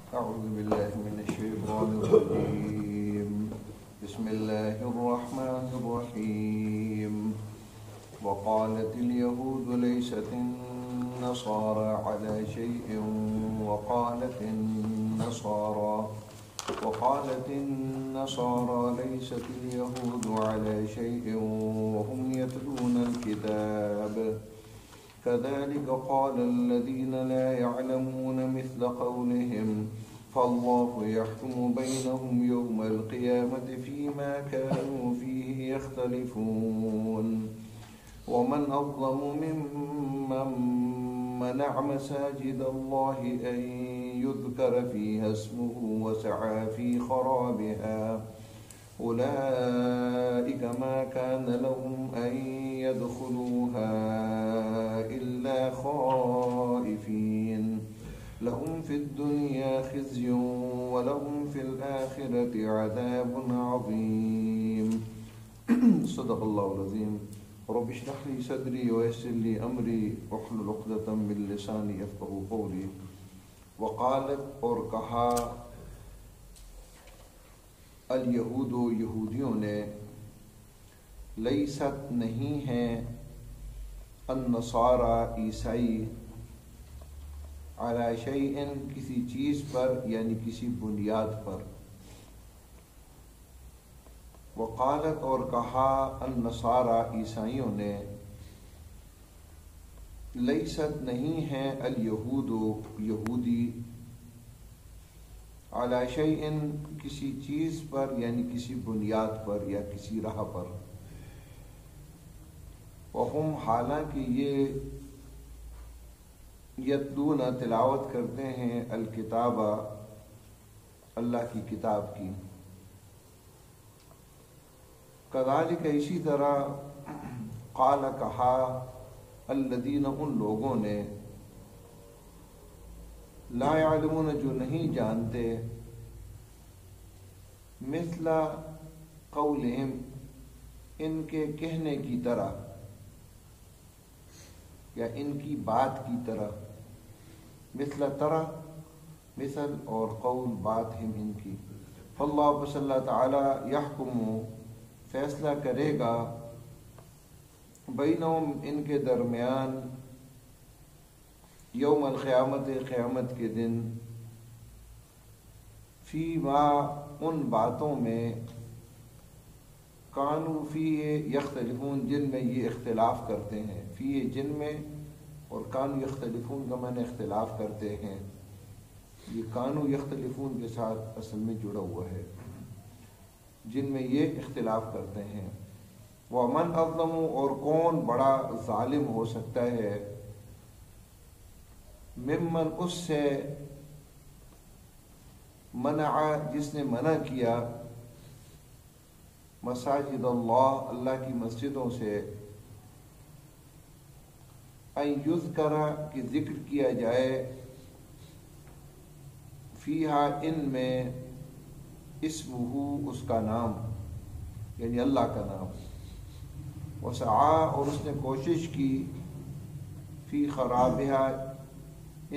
أعوذ بالله من الشيطان الرجيم. بسم الله الرحمن الرحيم. وقالت اليهود ليست النصارى على شيء وقالت النصارى ليست اليهود على شيء وهم يتلون الكتاب كذلك قال الذين لا يعلمون مثل قولهم فالله يحكم بينهم يوم القيامة فيما كانوا فيه يختلفون ومن أظلم ممن منع مساجد الله أن يذكر فيها اسمه وسعى في خرابها أولئك ما كان لهم أن يدخلوها إلا خائفين لهم في الدنيا خزي ولهم في الآخرة عذاب عظيم. صدق الله العظيم. رب اشرح لي صدري ويسر لي أمري واحلل عقدة من لساني يفقهوا قولي. وقالت اور کہا الیہود یہودیوں نے لیست نہیں ہیں النصارى عیسائی علی شیء کسی چیز پر یعنی کسی بنیاد پر. وقالت اور کہا النصارى عیسائیوں نے لیست نہیں ہیں الیہود یہودی علی شیء کسی چیز پر یعنی کسی بنیاد پر یا کسی راہ پر. وہم حالانکہ یہ یتلون تلاوت کرتے ہیں الکتاب اللہ کی کتاب کی. کذالک اسی طرح قال کہا الذین ان لوگوں نے لا يعلمون جو نہیں جانتے مثل قولہم ان کے کہنے کی طرح یا ان کی بات کی طرح. مثل طرح مثل اور قول بات ہم ان کی. فاللہ بس اللہ تعالی یحکم فیصلہ کرے گا بینہم ان کے درمیان یوم القیامت قیامت کے دن فی ما ان باتوں میں کانوا فیہ یختلفون جن میں یہ اختلاف کرتے ہیں. فی جن میں اور کانوا یختلفون کا معنی اختلاف کرتے ہیں. یہ کانوا یختلفون کے ساتھ اصل میں جڑا ہوا ہے جن میں یہ اختلاف کرتے ہیں. ومن اظلم اور کون بڑا ظالم ہو سکتا ہے ممن اس سے منع جس نے منع کیا مساجد اللہ اللہ کی مسجدوں سے ان یذکر کہ ذکر کیا جائے فیہا ان میں اسمہ اس کا نام یعنی اللہ کا نام. وسعا اور اس نے کوشش کی فی خرابہا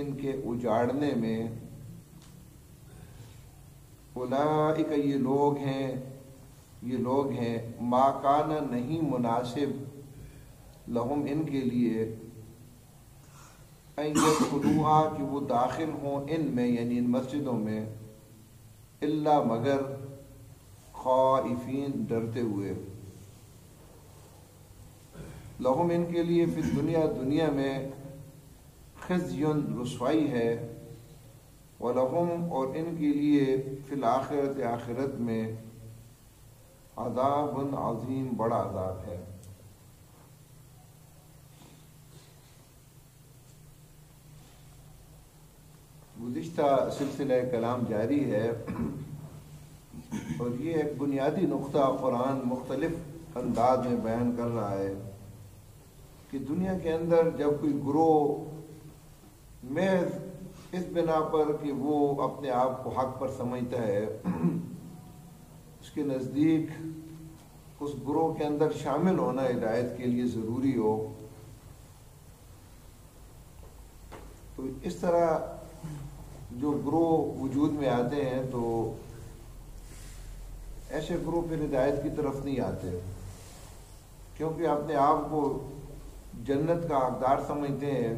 ان کے اجاڑنے میں. اولئک یہ لوگ ہیں ما کان نہیں مناسب لہم ان کے لیے ان یدخلوہا کہ وہ داخل ہوں ان میں یعنی ان مسجدوں میں الا مگر خائفین ڈرتے ہوئے. لہم ان کے لیے فی دنیا میں خزی رسوائی ہے. ولہم اور ان کے لیے فی الآخرت آخرت میں عذاب عظیم بڑا عذاب ہے. گزشتہ سلسلہ کلام جاری ہے اور یہ ایک بنیادی نقطہ قرآن مختلف انداز میں بیان کر رہا ہے کہ دنیا کے اندر جب کوئی گروہ محض اس بنا پر کہ وہ اپنے آپ کو حق پر سمجھتا ہے اس کے نزدیک اس گروہ کے اندر شامل ہونا ہدایت کے لیے ضروری ہو تو اس طرح جو گروہ وجود میں آتے ہیں تو ایسے گروہ پھر ہدایت کی طرف نہیں آتے، کیونکہ اپنے آپ کو جنت کا حقدار سمجھتے ہیں،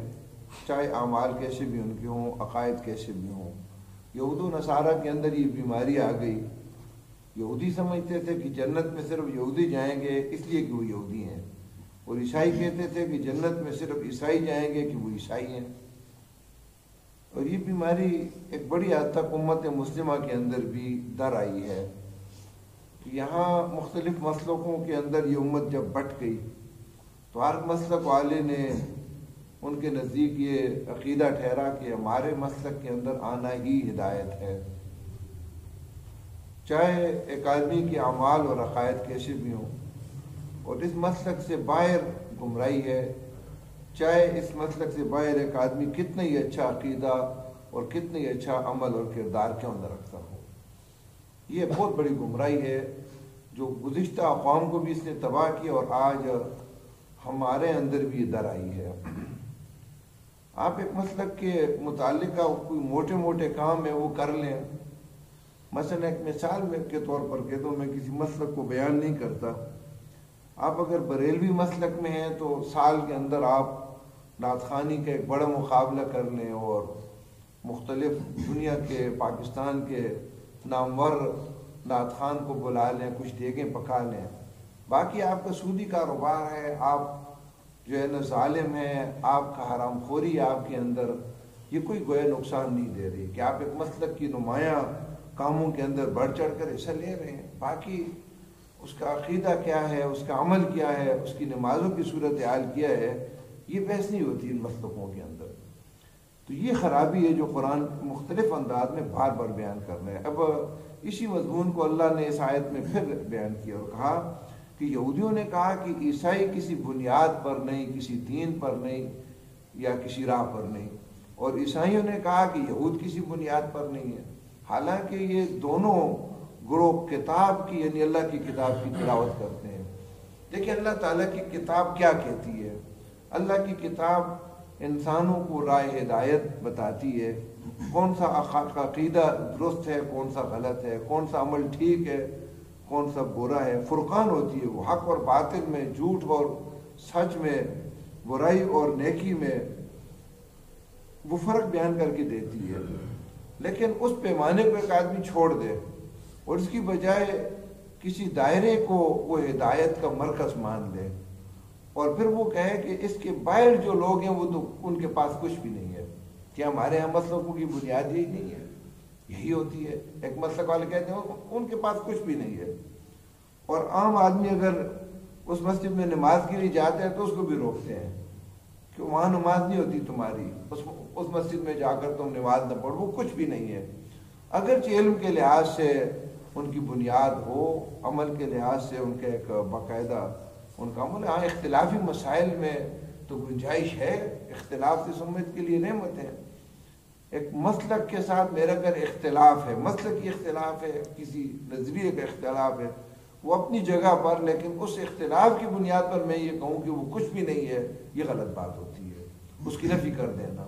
چاہے اعمال کیسے بھی ان کے ہوں، عقائد کیسے بھی ہوں۔ یہود و نصارہ کے اندر یہ بیماری آ گئی، یہودی سمجھتے تھے کہ جنت میں صرف یہودی جائیں گے اس لیے کہ وہ یہودی ہیں، اور عیسائی کہتے تھے کہ جنت میں صرف عیسائی جائیں گے کہ وہ عیسائی ہیں۔ اور یہ بیماری ایک بڑی حد تک امت مسلمہ کے اندر بھی در آئی ہے کہ یہاں مختلف مسلکوں کے اندر یہ امت جب بٹ گئی تو ہر مسلک والے نے ان کے نزدیک یہ عقیدہ ٹھہرا کہ ہمارے مسلک کے اندر آنا ہی ہدایت ہے، چاہے ایک آدمی کے اعمال اور عقائد کیسے بھی ہوں، اور اس مسلک سے باہر گمراہی ہے، چاہے اس مسلک سے باہر ایک آدمی کتنا ہی اچھا عقیدہ اور کتنا ہی اچھا عمل اور کردار کیوں نہ رکھتا ہو۔ یہ بہت بڑی گمراہی ہے جو گزشتہ اقوام کو بھی اس نے تباہ کی اور آج ہمارے اندر بھی یہ در آئی ہے۔ آپ ایک مسلک کے متعلقہ کوئی موٹے موٹے کام ہے وہ کر لیں، مثلا ایک مثال میں کے طور پر کہہ دوں، میں کسی مسلک کو بیان نہیں کرتا، آپ اگر بریلوی مسلک میں ہیں تو سال کے اندر آپ نعت خوانی کا ایک بڑا مقابلہ کر لیں اور مختلف دنیا کے پاکستان کے نامور نعت خوان کو بلا لیں، کچھ دیگیں پکا لیں، باقی آپ کا سودی کاروبار ہے، آپ جو ہے نا ظالم ہیں، آپ کا حرام خوری آپ کے اندر، یہ کوئی گویا نقصان نہیں دے رہی کہ آپ ایک مسلک کی نمایاں کاموں کے اندر بڑھ چڑھ کر حصہ لے رہے ہیں، باقی اس کا عقیدہ کیا ہے، اس کا عمل کیا ہے، اس کی نمازوں کی صورتحال کیا ہے، یہ بحث نہیں ہوتی ان مسلکوں کے اندر۔ تو یہ خرابی ہے جو قرآن مختلف انداز میں بار بار بیان کر رہے ہیں۔ اب اسی مضمون کو اللہ نے اس آیت میں پھر بیان کیا اور کہا کہ یہودیوں نے کہا کہ عیسائی کسی بنیاد پر نہیں، کسی دین پر نہیں یا کسی راہ پر نہیں، اور عیسائیوں نے کہا کہ یہود کسی بنیاد پر نہیں ہے، حالانکہ یہ دونوں گروہ کتاب کی یعنی اللہ کی کتاب کی تلاوت کرتے ہیں۔ دیکھیں اللہ تعالیٰ کی کتاب کیا کہتی ہے، اللہ کی کتاب انسانوں کو راہ ہدایت بتاتی ہے، کون سا عقیدہ درست ہے، کون سا غلط ہے، کون سا عمل ٹھیک ہے، کون سا برا ہے، فرقان ہوتی ہے، وہ حق اور باطل میں، جھوٹ اور سچ میں، برائی اور نیکی میں وہ فرق بیان کر کے دیتی ہے۔ لیکن اس پیمانے کو ایک آدمی چھوڑ دے اور اس کی بجائے کسی دائرے کو وہ ہدایت کا مرکز مان لے اور پھر وہ کہے کہ اس کے باہر جو لوگ ہیں وہ تو ان کے پاس کچھ بھی نہیں ہے، کیا ہمارے یہاں مسلکوں کی بنیاد یہی نہیں ہے؟ یہی ہوتی ہے، ایک مسلک والے کہتے ہیں ان کے پاس کچھ بھی نہیں ہے، اور عام آدمی اگر اس مسجد میں نماز کے لیے جاتے ہیں تو اس کو بھی روکتے ہیں کہ وہاں نماز نہیں ہوتی تمہاری، اس مسجد میں جا کر تم نماز نہ پڑھو، وہ کچھ بھی نہیں ہے۔ اگرچہ علم کے لحاظ سے ان کی بنیاد ہو، عمل کے لحاظ سے ان کا ایک باقاعدہ ان کا عمل، ہاں اختلافی مسائل میں تو گنجائش ہے، اختلاف اس امت کے لیے نعمت ہے۔ ایک مسلک کے ساتھ میرا اگر اختلاف ہے، مسلکی اختلاف ہے، کسی نظریے کا اختلاف ہے، وہ اپنی جگہ پر، لیکن اس اختلاف کی بنیاد پر میں یہ کہوں کہ وہ کچھ بھی نہیں ہے، یہ غلط بات ہوتی ہے، اس کی نفی کر دینا۔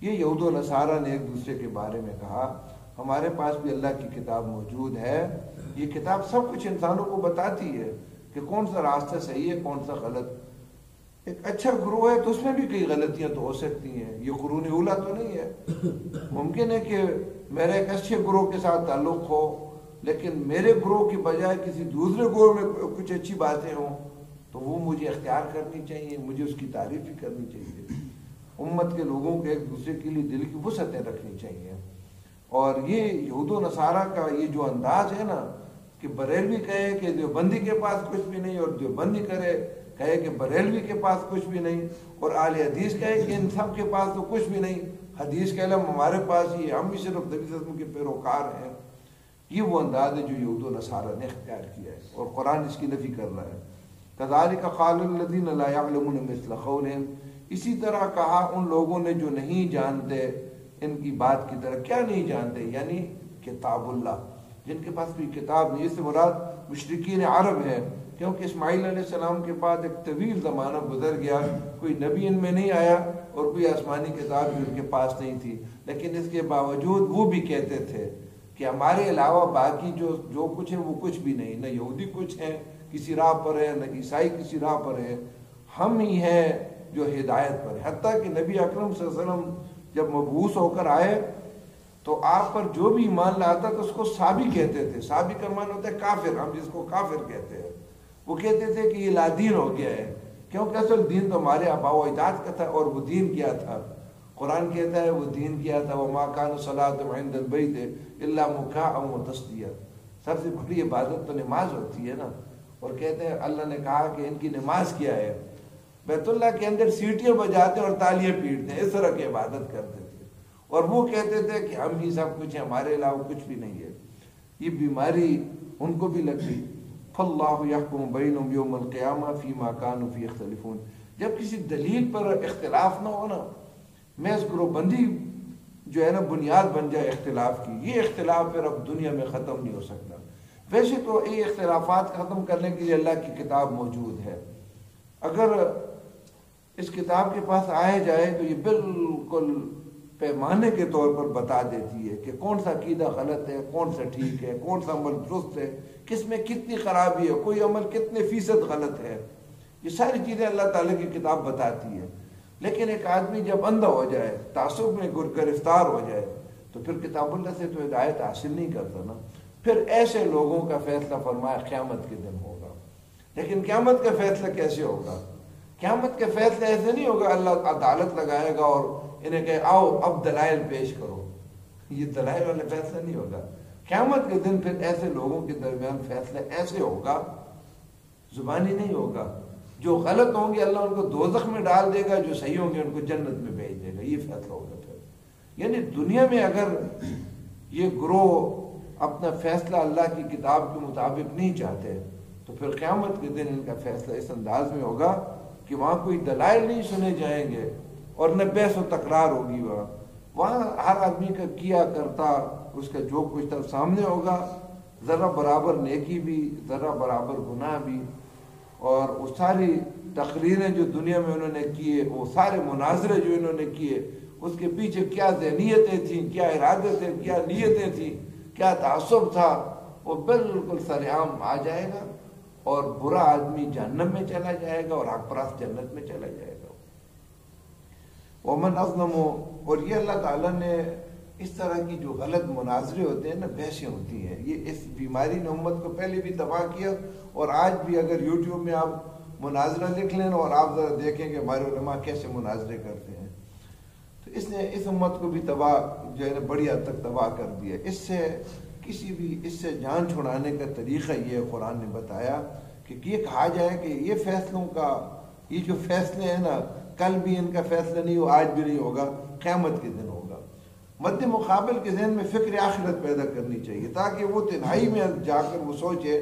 یہ یہود و نصارہ نے ایک دوسرے کے بارے میں کہا، ہمارے پاس بھی اللہ کی کتاب موجود ہے، یہ کتاب سب کچھ انسانوں کو بتاتی ہے کہ کون سا راستہ صحیح ہے، کون سا غلط۔ ایک اچھا گروہ ہے تو اس میں بھی کئی غلطیاں تو ہو سکتی ہیں، یہ قرون اولیٰ تو نہیں ہے۔ ممکن ہے کہ میرا ایک اچھے گروہ کے ساتھ تعلق ہو لیکن میرے گروہ کی بجائے کسی دوسرے گروہ میں کچھ اچھی باتیں ہوں تو وہ مجھے اختیار کرنی چاہیے، مجھے اس کی تعریف بھی کرنی چاہیے۔ امت کے لوگوں کو ایک دوسرے کے لیے دل کی وسعتیں رکھنی چاہیے۔ اور یہ یہود و نصارہ کا یہ جو انداز ہے نا کہ بریلوی کہے کہ دیوبندی کے پاس کچھ بھی نہیں، اور دیوبندی کہے کہ بریلوی کے پاس کچھ بھی نہیں، اور اہل حدیث کہے کہ ان سب کے پاس تو کچھ بھی نہیں، حدیث کا علم ہمارے پاس ہی ہے، ہم بھی صرف نبی صلی اللہ علیہ وسلم کے پیروکار ہیں۔ یہ وہ انداز ہے جو یہود و نصارہ نے اختیار کیا ہے اور قرآن اس کی نفی کر رہا ہے۔ کذالک قال الذین لا یعلمون مثل قولہم، اسی طرح کہا ان لوگوں نے جو نہیں جانتے ان کی بات کی طرح۔ کیا نہیں جانتے؟ یعنی کتاب اللہ، جن کے پاس کوئی کتاب نہیں۔ اس سے مراد مشرکین عرب ہے، کیونکہ اسماعیل علیہ السلام کے بعد ایک طویل زمانہ گزر گیا، کوئی نبی ان میں نہیں آیا، اور کوئی آسمانی کتاب بھی ان کے پاس نہیں تھی، لیکن اس کے باوجود وہ بھی کہتے تھے کہ ہمارے علاوہ باقی جو کچھ ہے وہ کچھ بھی نہیں، نہ یہودی کچھ ہے کسی راہ پر ہے، نہ عیسائی کسی راہ پر ہے، ہم ہی ہیں جو ہدایت پر ہے۔ حتیٰ کہ نبی اکرم صلی اللہ علیہ وسلم جب مبعوث ہو کر آئے تو آپ پر جو بھی ایمان لاتا تو اس کو صابی کہتے تھے۔ صابی کا معنی ہوتا ہے کافر، ہم جس کو کافر کہتے ہیں۔ وہ کہتے تھے کہ یہ لادین ہو گیا ہے، کیونکہ اصل دین تو ہمارے آباء و اجداد کا تھا، اور وہ دین کیا تھا؟ قرآن کہتا ہے وہ دین کیا تھا وَمَا كَانَ صَلَاتُهُمْ عِنْدَ الْبَيْتِ إِلَّا مُكَاءً وَتَصْدِيًّا۔ سب سے بڑی عبادت تو نماز ہوتی ہے نا، اور کہتے ہیں اللہ نے کہا کہ ان کی نماز کیا ہے؟ بیت اللہ کے اندر سیٹیاں بجاتے اور تالیاں پیٹتے ہیں، اس طرح کی عبادت کرتے تھے، اور وہ کہتے تھے کہ ہم ہی سب کچھ ہیں، ہمارے علاوہ کچھ بھی نہیں ہے۔ یہ بیماری ان کو بھی لگ گئی۔ فاللہ یحکم بینہم یوم القیامہ فیما کانوا فیہ یختلفون۔ جب کسی دلیل پر اختلاف نہ ہو نا، محض گروہ بندی جو ہے نا بنیاد بن جائے اختلاف کی، یہ اختلاف پھر اب دنیا میں ختم نہیں ہو سکتا۔ ویسے تو یہ اختلافات ختم کرنے کے لیے اللہ کی کتاب موجود ہے، اگر اس کتاب کے پاس آیا جائے تو یہ بالکل پیمانے کے طور پر بتا دیتی ہے کہ کون سا عقیدہ غلط ہے، کون سا ٹھیک ہے، کون سا عمل درست ہے، کس میں کتنی خرابی ہے، کوئی عمل کتنے فیصد غلط ہے، یہ ساری چیزیں اللہ تعالیٰ کی کتاب بتاتی ہے۔ لیکن ایک آدمی جب اندھا ہو جائے، تعصب میں گرفتار ہو جائے، تو پھر کتاب اللہ سے تو ہدایت حاصل نہیں کرتا نا۔ پھر ایسے لوگوں کا فیصلہ فرمایا قیامت کے دن ہوگا۔ لیکن قیامت کا فیصلہ کیسے ہوگا؟ قیامت کے فیصلے ایسے نہیں ہوگا اللہ عدالت لگائے گا اور انہیں کہے آؤ اب دلائل پیش کرو، یہ دلائل والا فیصلہ نہیں ہوگا۔ قیامت کے دن پھر ایسے لوگوں کے درمیان فیصلہ ایسے ہوگا، زبانی نہیں ہوگا۔ جو غلط ہوں گے اللہ ان کو دوزخ میں ڈال دے گا، جو صحیح ہوں گے ان کو جنت میں بھیج دے گا، یہ فیصلہ ہوگا پھر۔ یعنی دنیا میں اگر یہ گروہ اپنا فیصلہ اللہ کی کتاب کے مطابق نہیں چاہتے تو پھر قیامت کے دن ان کا فیصلہ اس انداز میں ہوگا کہ وہاں کوئی دلائل نہیں سنے جائیں گے اور نہ بحث و تکرار ہوگی، وہاں ہر آدمی کا کیا کرتا اس کا جو کچھ تھا سامنے ہوگا، ذرا برابر نیکی بھی، ذرا برابر گناہ بھی، اور وہ ساری تقریریں جو دنیا میں انہوں نے کیے، وہ سارے مناظرے جو انہوں نے کیے، اس کے پیچھے کیا ذہنیتیں تھیں، کیا ارادے تھے، کیا نیتیں تھیں، کیا تعصب تھا، وہ بالکل سرعام آ جائے گا، اور برا آدمی جہنم میں چلا جائے گا اور حق پرست جنت میں چلا جائے گا۔ ومن اظلم، اور یہ اللہ تعالیٰ نے اس طرح کی جو غلط مناظرے ہوتے ہیں نا، بحثیں ہوتی ہیں، یہ اس بیماری نے امت کو پہلے بھی تباہ کیا، اور آج بھی اگر یوٹیوب میں آپ مناظرہ لکھ لیں اور آپ ذرا دیکھیں کہ ہمارے علماء کیسے مناظرے کرتے ہیں، تو اس نے اس امت کو بھی تباہ جو ہے نا بڑی حد تک تباہ کر دیا۔ اس سے جان چھڑانے کا طریقہ یہ قرآن نے بتایا کہ یہ کہا جائے کہ یہ فیصلوں کا، یہ جو فیصلے ہیں نا، کل بھی ان کا فیصلہ نہیں ہو، آج بھی نہیں ہوگا، قیامت کے دن ہوگا۔ مد مقابل کے ذہن میں فکر آخرت پیدا کرنی چاہیے، تاکہ وہ تنہائی میں جا کر وہ سوچے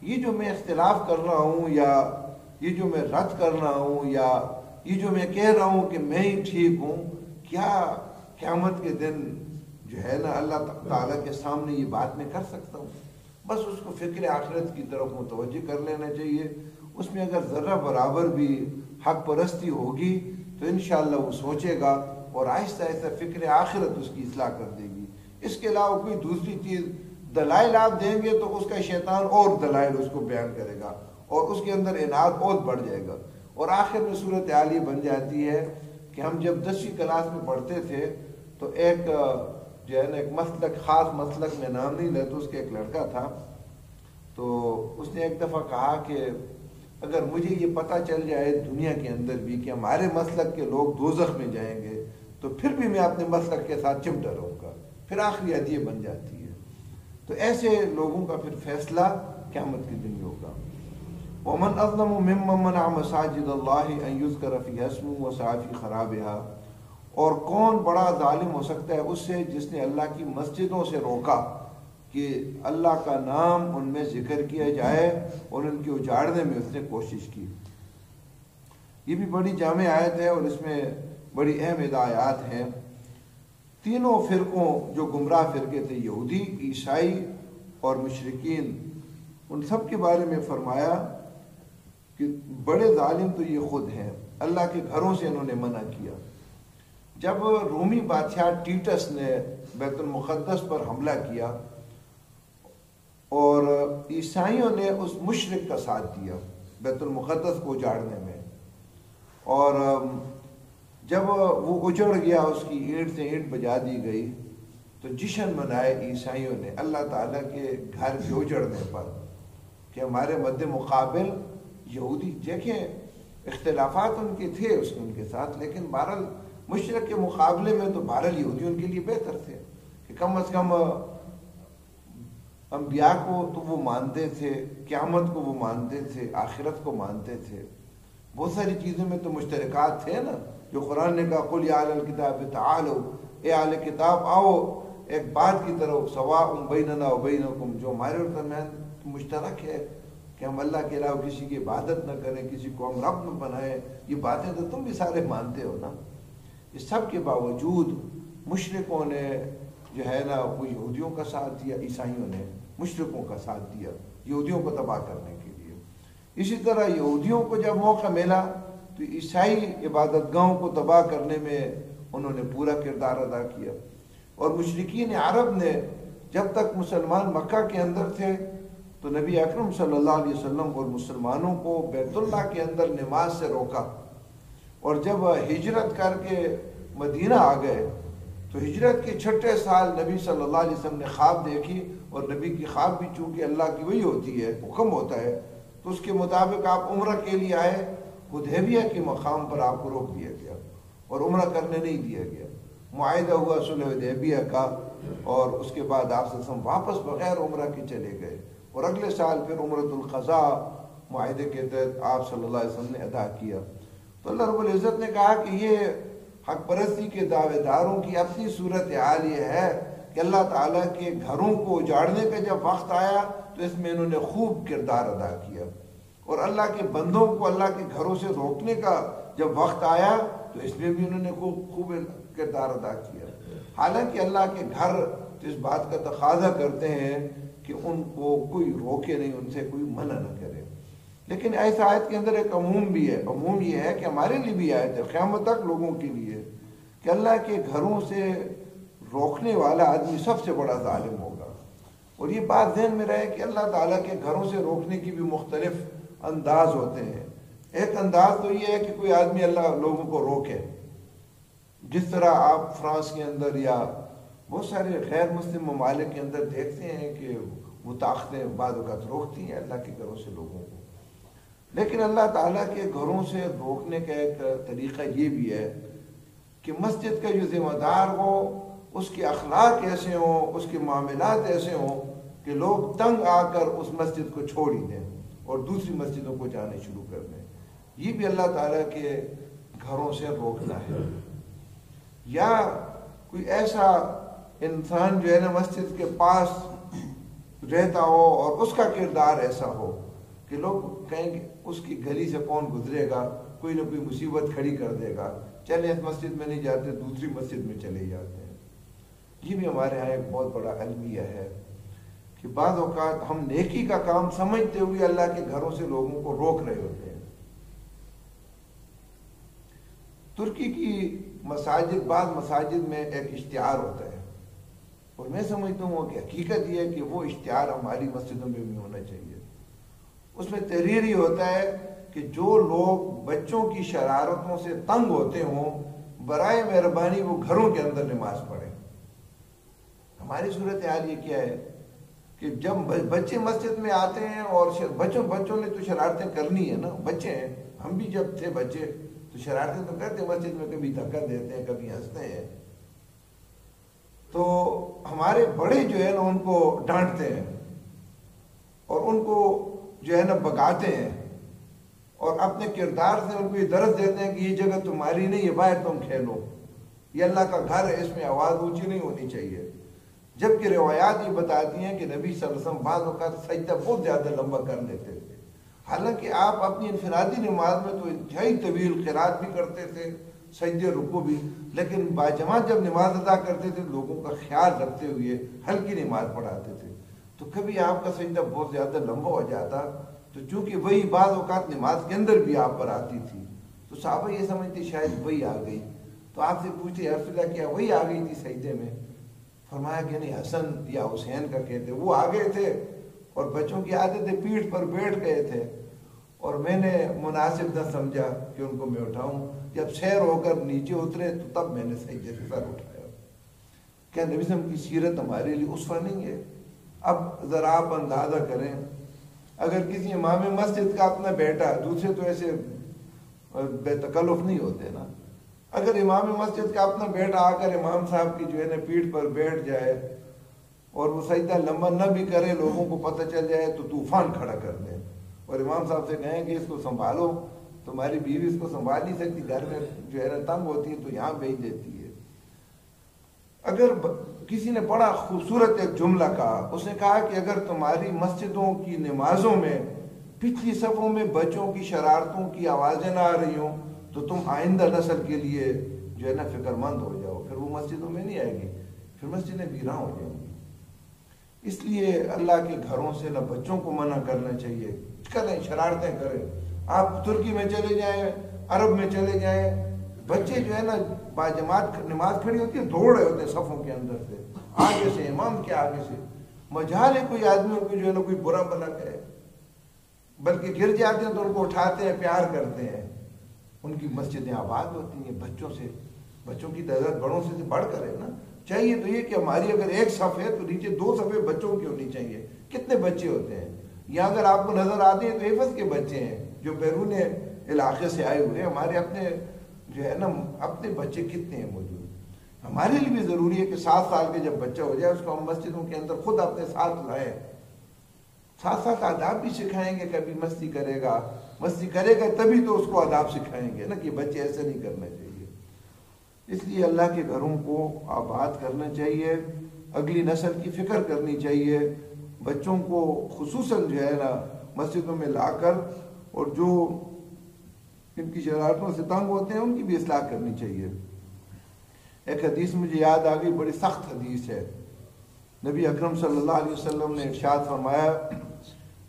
یہ جو میں اختلاف کر رہا ہوں، یا یہ جو میں رد کر رہا ہوں، یا یہ جو میں کہہ رہا ہوں کہ میں ہی ٹھیک ہوں، کیا قیامت کے دن جو ہے نا اللہ تعالیٰ کے سامنے یہ بات میں کر سکتا ہوں؟ بس اس کو فکر آخرت کی طرف متوجہ کر لینا چاہیے۔ اس میں اگر ذرہ برابر بھی حق پرستی ہوگی تو انشاءاللہ وہ سوچے گا، اور آہستہ آہستہ فکر آخرت اس کی اصلاح کر دے گی۔ اس کے علاوہ کوئی دوسری چیز دلائل آپ دیں گے تو اس کا شیطان اور دلائل اس کو بیان کرے گا، اور اس کے اندر اناد اور بڑھ جائے گا، اور آخر میں صورت حال یہ بن جاتی ہے کہ ہم جب 10ویں کلاس میں پڑھتے تھے تو ایک جو ہے نا ایک مسلک، خاص مسلک میں نام نہیں لیتا، اس کے ایک لڑکا تھا، تو اس نے ایک دفعہ کہا کہ اگر مجھے یہ پتہ چل جائے دنیا کے اندر بھی کہ ہمارے مسلک کے لوگ دوزخ میں جائیں گے تو پھر بھی میں اپنے مسلک کے ساتھ چمٹا رہوں گا۔ پھر آخری حد یہ بن جاتی ہے۔ تو ایسے لوگوں کا پھر فیصلہ قیامت کے دن ہی ہوگا۔ ومن اظلم ممن منع مساجد اللہ ان یذکر فیہا اسمہ وسعی فی خرابہا، اور کون بڑا ظالم ہو سکتا ہے اس سے جس نے اللہ کی مسجدوں سے روکا کہ اللہ کا نام ان میں ذکر کیا جائے، اور ان کی اجاڑنے میں اس نے کوشش کی۔ یہ بھی بڑی جامع آیت ہے اور اس میں بڑی اہم ہدایات ہیں۔ تینوں فرقوں جو گمراہ فرقے تھے، یہودی، عیسائی اور مشرکین، ان سب کے بارے میں فرمایا کہ بڑے ظالم تو یہ خود ہیں، اللہ کے گھروں سے انہوں نے منع کیا۔ جب رومی بادشاہ ٹیٹس نے بیت المقدس پر حملہ کیا اور عیسائیوں نے اس مشرک کا ساتھ دیا بیت المقدس کو اجاڑنے میں، اور جب وہ اجڑ گیا، اس کی اینٹ سے اینٹ بجا دی گئی، تو جشن منائے عیسائیوں نے اللہ تعالیٰ کے گھر کے اجڑنے پر کہ ہمارے مد مقابل یہودی، دیکھیں اختلافات ان کے تھے ان کے ساتھ، لیکن بہرحال مشرک کے مقابلے میں تو بہرحال یہودی ان کے لیے بہتر تھے کہ کم از کم انبیاء کو تو وہ مانتے تھے، قیامت کو وہ مانتے تھے، آخرت کو مانتے تھے، بہت ساری چیزوں میں تو مشترکات تھے نا، جو قرآن نے کہا قل یا اہل الکتاب تعالوا، اے اہل کتاب آؤ ایک بات کی طرف، سواء بیننا و بینکم، جو ہمارے اور درمیان مشترک ہے کہ ہم اللہ کے علاوہ کسی کی عبادت نہ کریں، کسی کو ہم رب نہ بنائیں، یہ باتیں تو تم بھی سارے مانتے ہو نا۔ اس سب کے باوجود مشرکوں نے جو ہے نا وہ یہودیوں کا ساتھ دیا، عیسائیوں نے مشرکوں کا ساتھ دیا یہودیوں کو تباہ کرنے کے لیے۔ اسی طرح یہودیوں کو جب موقع ملا تو عیسائی عبادت گاہوں کو تباہ کرنے میں انہوں نے پورا کردار ادا کیا، اور مشرکین عرب نے جب تک مسلمان مکہ کے اندر تھے تو نبی اکرم صلی اللہ علیہ وسلم اور مسلمانوں کو بیت اللہ کے اندر نماز سے روکا، اور جب ہجرت کر کے مدینہ آ گئے تو ہجرت کے چھٹے سال نبی صلی اللہ علیہ وسلم نے خواب دیکھی، اور نبی کی خواب بھی چونکہ اللہ کی وہی ہوتی ہے، حکم ہوتا ہے، تو اس کے مطابق آپ عمرہ کے لیے آئے، حدیبیہ کے مقام پر آپ کو روک دیا گیا اور عمرہ کرنے نہیں دیا گیا۔ معاہدہ ہوا صلح حدیبیہ کا، اور اس کے بعد آپ صلی اللہ علیہ وسلم واپس بغیر عمرہ کے چلے گئے، اور اگلے سال پھر عمرۃ القضاء معاہدے کے تحت آپ صلی اللہ علیہ وسلم نے ادا کیا۔ تو اللہ رب العزت نے کہا کہ یہ حق پرستی کے دعوے داروں کی اپنی صورتحال یہ ہے کہ اللہ تعالیٰ کے گھروں کو اجاڑنے کا جب وقت آیا تو اس میں انہوں نے خوب کردار ادا کیا، اور اللہ کے بندوں کو اللہ کے گھروں سے روکنے کا جب وقت آیا تو اس میں بھی انہوں نے خوب کردار ادا کیا۔ حالانکہ اللہ کے گھر تو اس بات کا تقاضا کرتے ہیں کہ ان کو کوئی روکے نہیں، ان سے کوئی منع نہ کرے، لیکن ایس آیت کے اندر ایک عموم بھی ہے۔ عموم یہ ہے کہ ہمارے لیے بھی آیت ہے، قیامت تک لوگوں کے لیے، کہ اللہ کے گھروں سے روکنے والا آدمی سب سے بڑا ظالم ہوگا۔ اور یہ بات ذہن میں رہے کہ اللہ تعالیٰ کے گھروں سے روکنے کی بھی مختلف انداز ہوتے ہیں۔ ایک انداز تو یہ ہے کہ کوئی آدمی اللہ لوگوں کو روکے، جس طرح آپ فرانس کے اندر یا بہت سارے غیر مسلم ممالک کے اندر دیکھتے ہیں کہ وہ طاقتیں بعض اوقات روکتی ہیں اللہ کے گھروں سے لوگوں کو، لیکن اللہ تعالیٰ کے گھروں سے روکنے کا ایک طریقہ یہ بھی ہے کہ مسجد کا جو ذمہ دار ہو اس کے اخلاق ایسے ہوں، اس کے معاملات ایسے ہوں کہ لوگ تنگ آ کر اس مسجد کو چھوڑ ہی دیں اور دوسری مسجدوں کو جانے شروع کر دیں۔ یہ بھی اللہ تعالیٰ کے گھروں سے روکنا ہے۔ یا کوئی ایسا انسان جو ہے نا مسجد کے پاس رہتا ہو اور اس کا کردار ایسا ہو کہ لوگ کہیں کہ اس کی گلی سے کون گزرے گا، کوئی نہ کوئی مصیبت کھڑی کر دے گا، چلے اس مسجد میں نہیں جاتے دوسری مسجد میں چلے جاتے ہیں۔ یہ بھی ہمارے ہاں ایک بہت بڑا المیہ ہے کہ بعض اوقات ہم نیکی کا کام سمجھتے ہوئے اللہ کے گھروں سے لوگوں کو روک رہے ہوتے ہیں۔ ترکی کی مساجد، بعض مساجد میں ایک اشتہار ہوتا ہے، اور میں سمجھتا ہوں کہ حقیقت یہ ہے کہ وہ اشتہار ہماری مسجدوں میں بھی ہونا چاہیے۔ اس میں تحریر یہ ہوتا ہے کہ جو لوگ بچوں کی شرارتوں سے تنگ ہوتے ہوں برائے مہربانی وہ گھروں کے اندر نماز پڑھیں۔ ہماری صورتحال یہ کیا ہے کہ جب بچے مسجد میں آتے ہیں اور بچوں نے تو شرارتیں کرنی ہے نا، بچے ہیں، ہم بھی جب تھے بچے تو شرارتیں تو کرتے ہیں مسجد میں، کبھی دھکا دیتے ہیں، کبھی ہنستے ہیں، تو ہمارے بڑے جو ہے نا ان کو ڈانٹتے ہیں اور ان کو جو ہے نا بگاتے ہیں، اور اپنے کردار سے ان کو یہ درس دیتے ہیں کہ یہ جگہ تمہاری نہیں ہے، باہر تم کھیلو، یہ اللہ کا گھر ہے، اس میں آواز اونچی نہیں ہونی چاہیے۔ جبکہ روایات یہ بتاتی ہیں کہ نبی صلی اللہ علیہ وسلم بعض اوقات سجدہ بہت زیادہ لمبا کر لیتے تھے، حالانکہ آپ اپنی انفرادی نماز میں تو انتہائی طویل قرات بھی کرتے تھے، سجدے رکوع بھی، لیکن باجماعت جب نماز ادا کرتے تھے لوگوں کا خیال رکھتے ہوئے ہلکی نماز پڑھاتے تھے، تو کبھی آپ کا سجدہ بہت زیادہ لمبا ہو جاتا، تو چونکہ وہی بعض اوقات نماز کے اندر بھی آپ پر آتی تھی تو صحابہ یہ سمجھتے شاید وہی آ گئی، تو آپ سے پوچھتے یا رسول اللہ کیا وہی آ گئی تھی سجدے میں؟ فرمایا کہ نہیں، حسن یا حسین کا کہتے وہ آ گئے تھے اور بچوں کی عادت ہے پیٹھ پر بیٹھ گئے تھے، اور میں نے مناسب نہ سمجھا کہ ان کو میں اٹھاؤں، جب سیر ہو کر نیچے اترے تو تب میں نے سجدے سے سر اٹھایا۔ کیا نبی صلی اللہ علیہ وسلم کی سیرت ہمارے لیے اسوہ نہیں ہے؟ اب ذرا آپ اندازہ کریں، اگر کسی امام مسجد کا اپنا بیٹا، دوسرے تو ایسے بے تکلف نہیں ہوتے نا، اگر امام مسجد کا اپنا بیٹا آ کر امام صاحب کی جو ہے نا پیٹھ پر بیٹھ جائے اور وہ سجدہ لمبا نہ بھی کرے، لوگوں کو پتہ چل جائے تو طوفان کھڑا کر دیں اور امام صاحب سے کہیں کہ اس کو سنبھالو، تمہاری بیوی اس کو سنبھال نہیں سکتی، گھر میں جو ہے نا تنگ ہوتی ہے تو یہاں بھیج دیتی ہے۔ اگر کسی نے بڑا خوبصورت ایک جملہ کہا، اس نے کہا کہ اگر تمہاری مسجدوں کی نمازوں میں پچھلی صفوں میں بچوں کی شرارتوں کی آوازیں نہ آ رہی ہوں تو تم آئندہ نسل کے لیے جو ہے نا فکر مند ہو جاؤ، پھر وہ مسجدوں میں نہیں آئے گی، پھر مسجدیں ویراں ہو جائیں گی۔ اس لیے اللہ کے گھروں سے نہ بچوں کو منع کرنا چاہیے، کریں شرارتیں کریں، آپ ترکی میں چلے جائیں، عرب میں چلے جائیں، بچے جو ہے نا باجماعت نماز کھڑی ہوتی ہے دوڑ رہے ہوتے ہیں صفوں کے اندر سے، آگے سے امام کے آگے سے، مجال ہے کوئی آدمی کو جو ہے نا کوئی برا بلا کرے، بلکہ گر جاتے ہیں تو ان کو اٹھاتے ہیں، پیار کرتے ہیں، ان کی مسجدیں آباد ہوتی ہیں بچوں سے، بچوں کی تعداد بڑوں سے بڑھ کر ہے نا۔ چاہیے تو یہ کہ ہماری اگر ایک صف ہے تو نیچے 2 صفیں بچوں کی ہونی چاہیے۔ کتنے بچے ہوتے ہیں یا اگر آپ کو نظر آتے ہیں تو حفظ کے بچے ہیں جو بیرون علاقے سے آئے ہوئے ہیں، ہمارے اپنے جو ہے نا اپنے بچے کتنے ہیں موجود۔ ہمارے لیے بھی ضروری ہے کہ 7 سال کے جب بچہ ہو جائے اس کو ہم مسجدوں کے اندر خود اپنے ساتھ لائیں، ساتھ ساتھ آداب بھی سکھائیں گے، کبھی مستی کرے گا تبھی تو اس کو آداب سکھائیں گے نا کہ بچے ایسے نہیں کرنا چاہیے۔ اس لیے اللہ کے گھروں کو آباد کرنا چاہیے، اگلی نسل کی فکر کرنی چاہیے، بچوں کو خصوصاً جو ہے نا مسجدوں میں لا کر اور جو ان کی شرارتوں سے تنگ ہوتے ہیں ان کی بھی اصلاح کرنی چاہیے۔ ایک حدیث مجھے یاد آ گئی، بڑی سخت حدیث ہے، نبی اکرم صلی اللہ علیہ وسلم نے ارشاد فرمایا،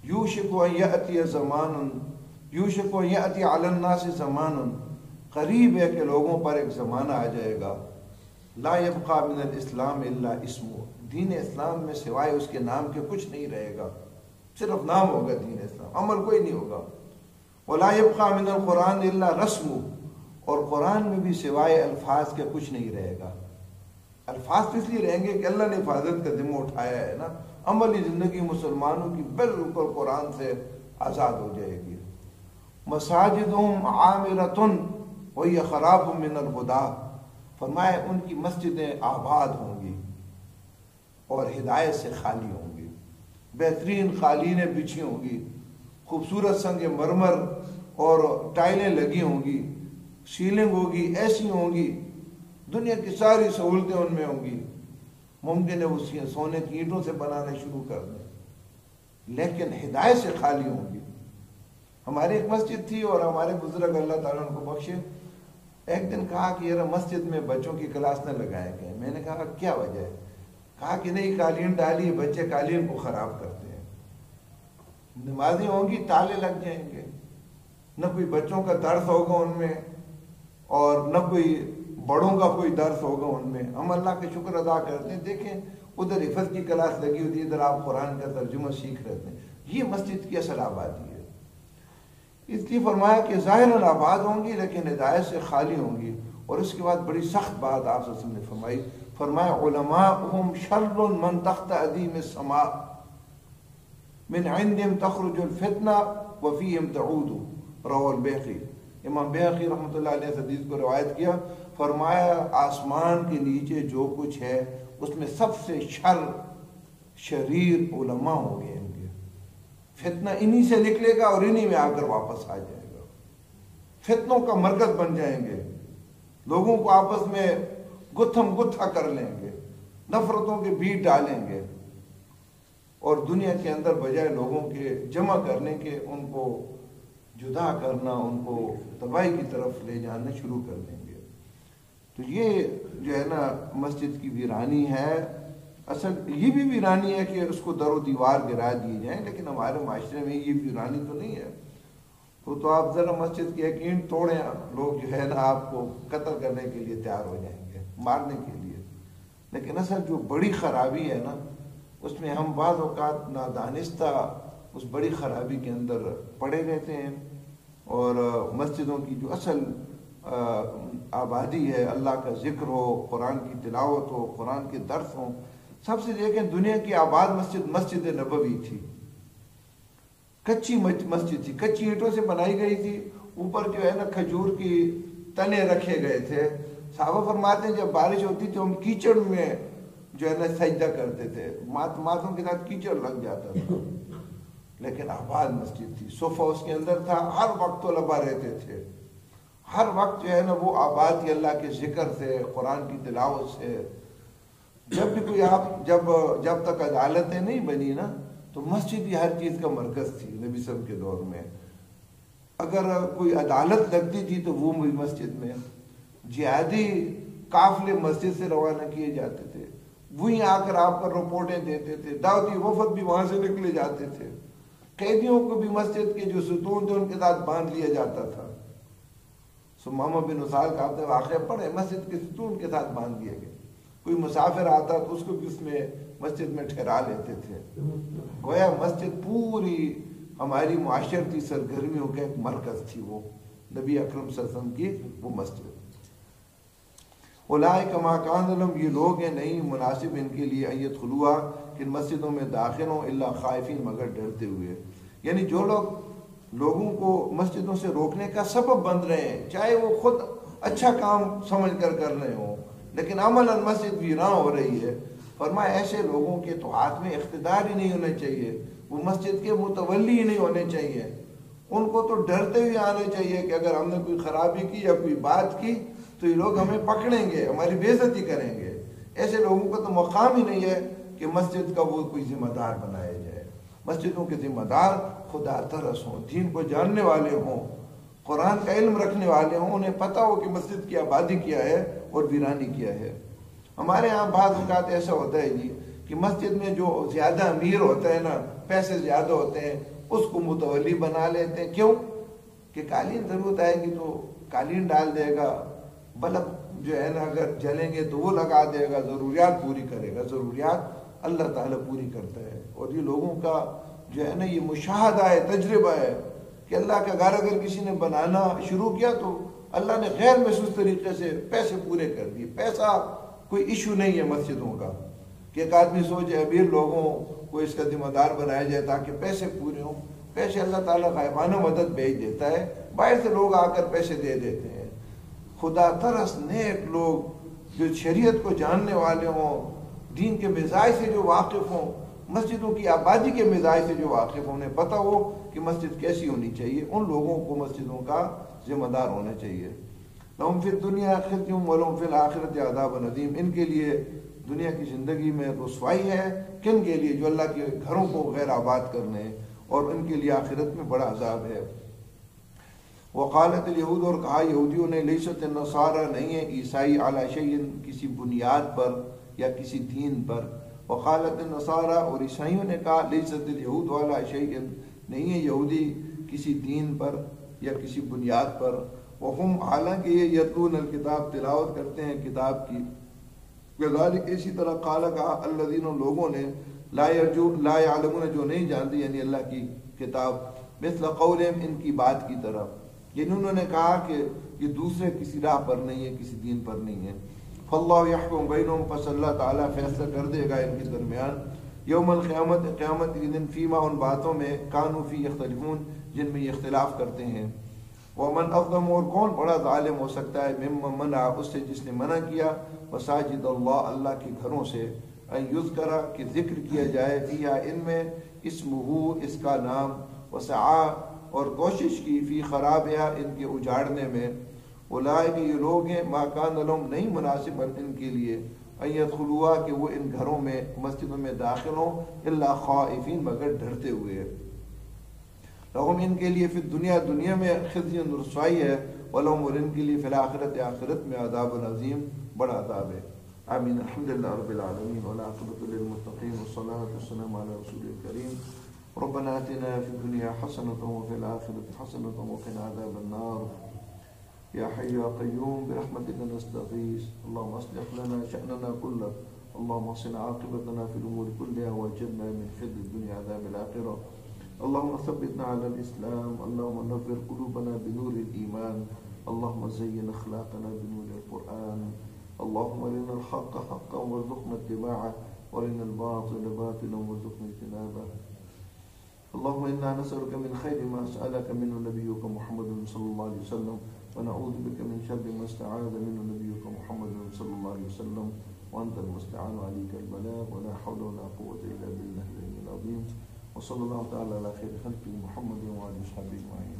یوشک ان یأتی زمان، یوشک ان یأتی علی الناس زمان، قریب ہے کہ لوگوں پر ایک زمانہ آ جائے گا، لا یبقى من الاسلام الا اسمہ، دین اسلام میں سوائے اس کے نام کے کچھ نہیں رہے گا، صرف نام ہوگا دین اسلام، عمل کوئی نہیں ہوگا، ولا یبقى من القرآن الا رسمہ، اور قرآن میں بھی سوائے الفاظ کے کچھ نہیں رہے گا۔ الفاظ تو اس لیے رہیں گے کہ اللہ نے حفاظت کا ذمہ اٹھایا ہے نا، عملی زندگی مسلمانوں کی بالکل قرآن سے آزاد ہو جائے گی۔ مساجدہم عامرۃ وہی خراب من الہدیٰ، فرمایا ان کی مسجدیں آباد ہوں گی اور ہدایت سے خالی ہوں گی، بہترین قالینیں بچھی ہوں گی، خوبصورت سنگ مرمر اور ٹائلیں لگی ہوں گی، سیلنگ ہوگی ایسی ہوں گی، دنیا کی ساری سہولتیں ان میں ہوں گی، ممکن ہے وہ سونے کی اینٹوں سے بنانا شروع کر دیں، لیکن ہدایت سے خالی ہوں گی۔ ہماری ایک مسجد تھی اور ہمارے بزرگ اللہ تعالیٰ ان کو بخشے، ایک دن کہا کہ یار مسجد میں بچوں کی کلاس نہ لگائے گئے۔ میں نے کہا کیا وجہ ہے؟ کہا کہ نہیں قالین ڈالی، بچے قالین کو خراب کرتے ہیں، نمازیں ہوں گی تالے لگ جائیں گے، نہ کوئی بچوں کا درس ہوگا ان میں اور نہ کوئی بڑوں کا کوئی درس ہوگا ان میں۔ ہم اللہ کا شکر ادا کرتے ہیں، دیکھیں ادھر حفظ کی کلاس لگی ہوتی ہے، ادھر آپ قرآن کا ترجمہ سیکھ رہے ہیں، یہ مسجد کی اصل آبادی ہے۔ اس لیے فرمایا کہ ظاہراً آباد ہوں گی لیکن ہدایت سے خالی ہوں گی۔ اور اس کے بعد بڑی سخت بات آپ صلی اللہ علیہ وسلم نے فرمایا علماءہم شر من تحت ادیم السماء من عندهم تخرج الفتنہ وفیہم تعود، رواه البیہقی۔ امام بیہقی رحمۃ اللہ علیہ اس حدیث کو روایت کیا، فرمایا آسمان کے نیچے جو کچھ ہے اس میں سب سے شریر علماء ہوں گے، ان کے فتنہ انہی سے نکلے گا اور انہی میں آ کر واپس آ جائے گا، فتنوں کا مرکز بن جائیں گے، لوگوں کو آپس میں گتھم گتھا کر لیں گے، نفرتوں کے بیج ڈالیں گے، اور دنیا کے اندر بجائے لوگوں کے جمع کرنے کے ان کو جدا کرنا، ان کو تباہی کی طرف لے جانا شروع کر دیں گے۔ تو یہ جو ہے نا مسجد کی ویرانی ہے، اصل یہ بھی ویرانی ہے کہ اس کو در و دیوار گرا دیے جائیں، لیکن ہمارے معاشرے میں یہ ویرانی تو نہیں ہے۔ تو آپ ذرا مسجد کی ایک اینٹ توڑیں، لوگ جو ہے نا آپ کو قتل کرنے کے لیے تیار ہو جائیں گے، مارنے کے لیے۔ لیکن اصل جو بڑی خرابی ہے نا، اس میں ہم بعض اوقات نادانستہ اس بڑی خرابی کے اندر پڑے رہتے ہیں، اور مسجدوں کی جو اصل آبادی ہے، اللہ کا ذکر ہو، قرآن کی تلاوت ہو، قرآن کے درس ہوں۔ سب سے دیکھیں دنیا کی آباد مسجد نبوی تھی، کچی مسجد تھی، کچی اینٹوں سے بنائی گئی تھی، اوپر جو ہے نا کھجور کی تنے رکھے گئے تھے۔ صحابہ فرماتے ہیں جب بارش ہوتی تھی ہم کیچڑ میں جو ہے نا سجدہ کرتے تھے، ماتوں کے ساتھ کیچڑ لگ جاتا تھا، لیکن آباد مسجد تھی، صوفہ اس کے اندر تھا، ہر وقت طلباء رہتے تھے، ہر وقت جو ہے نا وہ آباد تھی اللہ کے ذکر سے، قرآن کی تلاوت سے۔ جب بھی کوئی جب تک عدالتیں نہیں بنی نا تو مسجد ہی ہر چیز کا مرکز تھی نبی صلی اللہ علیہ وسلم کے دور میں۔ اگر کوئی عدالت لگتی تھی تو وہ بھی مسجد میں، جہادی قافلے مسجد سے روانہ کیے جاتے تھے، وہیں آ کر آپ پر رپورٹیں دیتے تھے، دعوتی وفد بھی وہاں سے نکلے جاتے تھے، قیدیوں کو بھی مسجد کے جو ستون تھے ان کے ساتھ باندھ لیا جاتا تھا۔ سمامہ بن اسال کا آپ نے واقعہ پڑھے، مسجد کے ستون کے ساتھ باندھ دیے گئے، کوئی مسافر آتا تو اس کو بھی اس میں مسجد میں ٹھہرا لیتے تھے۔ گویا مسجد پوری ہماری معاشرتی سرگرمیوں کا ایک مرکز تھی، وہ نبی اکرم صلی اللہ علیہ وسلم کی وہ مسجد۔ اولئک ما کان لهم، یہ لوگ ہیں نہیں مناسب ان کے لیے ان يدخلوها، کہ ان مسجدوں میں داخل ہوں، الا خائفین، مگر ڈرتے ہوئے۔ یعنی جو لوگ لوگوں کو مسجدوں سے روکنے کا سبب بن رہے ہیں، چاہے وہ خود اچھا کام سمجھ کر رہے ہوں، لیکن عملاً مسجد ویراں ہو رہی ہے، فرمایا ایسے لوگوں کے تو ہاتھ میں اقتدار ہی نہیں ہونا چاہیے، وہ مسجد کے متولی ہی نہیں ہونے چاہیے، ان کو تو ڈرتے ہوئے آنے چاہیے کہ اگر ہم نے کوئی خرابی کی یا کوئی بات کی تو یہ لوگ ہمیں پکڑیں گے، ہماری بے عزتی کریں گے۔ ایسے لوگوں کا تو مقام ہی نہیں ہے کہ مسجد کا وہ کوئی ذمہ دار بنایا جائے۔ مسجدوں کے ذمہ دار خدا ترس ہوں، دین کو جاننے والے ہوں، قرآن کا علم رکھنے والے ہوں، انہیں پتہ ہو کہ مسجد کی آبادی کیا ہے اور ویرانی کیا ہے۔ ہمارے ہاں بعض اوقات ایسا ہوتا ہے جی کہ مسجد میں جو زیادہ امیر ہوتا ہے نا، پیسے زیادہ ہوتے ہیں، اس کو متولی بنا لیتے ہیں۔ کیوں؟ کہ قالین ضرورت آئے گی تو قالین ڈال دے گا، بلب جو ہے نا اگر جلیں گے تو وہ لگا دے گا، ضروریات پوری کرے گا۔ ضروریات اللہ تعالیٰ پوری کرتا ہے، اور یہ لوگوں کا جو ہے نا یہ مشاہدہ ہے، تجربہ ہے کہ اللہ کا گھر اگر کسی نے بنانا شروع کیا تو اللہ نے غیر محسوس طریقے سے پیسے پورے کر دیے۔ پیسہ کوئی ایشو نہیں ہے مسجدوں کا کہ ایک آدمی سوچے امیر لوگوں کو اس کا ذمہ دار بنایا جائے تاکہ پیسے پورے ہوں۔ پیسے اللہ تعالیٰ غائبانہ مدد بھیج دیتا ہے، باہر سے لوگ آ کر پیسے دے دیتے ہیں۔ خدا ترس نیک لوگ جو شریعت کو جاننے والے ہوں، دین کے مزاج سے جو واقف ہوں، مسجدوں کی آبادی کے مزاج سے جو واقف ہوں، انہیں پتہ ہو کہ مسجد کیسی ہونی چاہیے، ان لوگوں کو مسجدوں کا ذمہ دار ہونا چاہیے۔ لہم فی الدنیا خزی ولہم فی الآخرۃ عذاب عظیم، ان کے لیے دنیا کی زندگی میں رسوائی ہے، کن کے لیے؟ جو اللہ کے گھروں کو غیر آباد کرنے، اور ان کے لیے آخرت میں بڑا عذاب ہے۔ وقالت الیہود، اور کہا یہودیوں نے، لیست النصارى، نہیں ہے عیسائی، علی شیء، کسی بنیاد پر یا کسی دین پر۔ وقالت النصارى، اور عیسائیوں نے کہا، لیست الیہود علی شیء، نہیں ہے یہودی کسی دین پر یا کسی بنیاد پر۔ وہم، حالانکہ یہ یتلون الکتاب، تلاوت کرتے ہیں کتاب کی۔ کذالک، اسی طرح، قال، کہا، الذین، لوگوں نے، لا یعلمون، جو نہیں جانتے، یعنی اللہ کی کتاب، مثل قولہم، ان کی بات کی طرح، یعنی انہوں نے کہا کہ یہ دوسرے کسی راہ پر نہیں ہے، کسی دین پر نہیں ہے۔ فاللہ یحکم بینہم، پس اللہ تعالیٰ فیصلہ کر دے گا ان کے درمیان، یوم القیامت، قیامت کے دن، فیما، ان باتوں میں، کانوا فی یختلفون، جن میں یہ اختلاف کرتے ہیں۔ ومن اظلم، اور کون بڑا ظالم ہو سکتا ہے، ممن منع، اس سے جس نے منع کیا، مساجد اللہ، اللہ کے گھروں سے، ان یذکر، کہ ذکر کیا جائے، فیہا، ان میں، اسمہ، اس کا نام، وسعا، اور کوشش کی، فی خرابہا، ان کے اجاڑنے میں۔ اولئک، یہ لوگ ہیں، ما کان لہم، نہیں مناسب ان کے لیے، ان یدخلوها، کہ وہ ان گھروں میں، مسجدوں میں داخل ہوں، الا خائفین، مگر ڈرتے ہوئے۔ لہم، ان کے لیے، فی الدنیا، دنیا میں، خزی، رسوائی ہے، ولہم، اور ان کے لیے، فی الآخرۃ، آخرت میں، عذاب عظیم، بڑا عذاب ہے۔ آمین۔ الحمدللہ رب العالمین، والعاقبۃ للمتقین، والصلاۃ والسلام علی رسول الکریم، ربنا آتنا في الدنيا حسنة وفي الآخرة حسنة وقنا عذاب النار يا حي يا قيوم برحمتك نستغيث اللهم اصلح لنا شأننا كله اللهم احسن عاقبتنا في الأمور كلها واجرنا من خزي الدنيا عذاب الآخرة اللهم ثبتنا على الإسلام اللهم نور قلوبنا بنور الإيمان اللهم زين أخلاقنا بنور القرآن اللهم ارنا الحق حقا وارزقنا اتباعه وارنا الباطل باطلا وارزقنا اجتنابه اللهم إنا نسألك من خير ما سألك منه نبيك محمد صلى الله عليه وسلم ونعوذ بك من شر ما استعاذ منه نبيك محمد صلى الله عليه وسلم وأنت المستعان عليك البلاغ ولا حول ولا قوة إلا بالله العلي العظيم وصلى الله تعالى على خير خلقه محمد وعلى آله وصحبه أجمعين.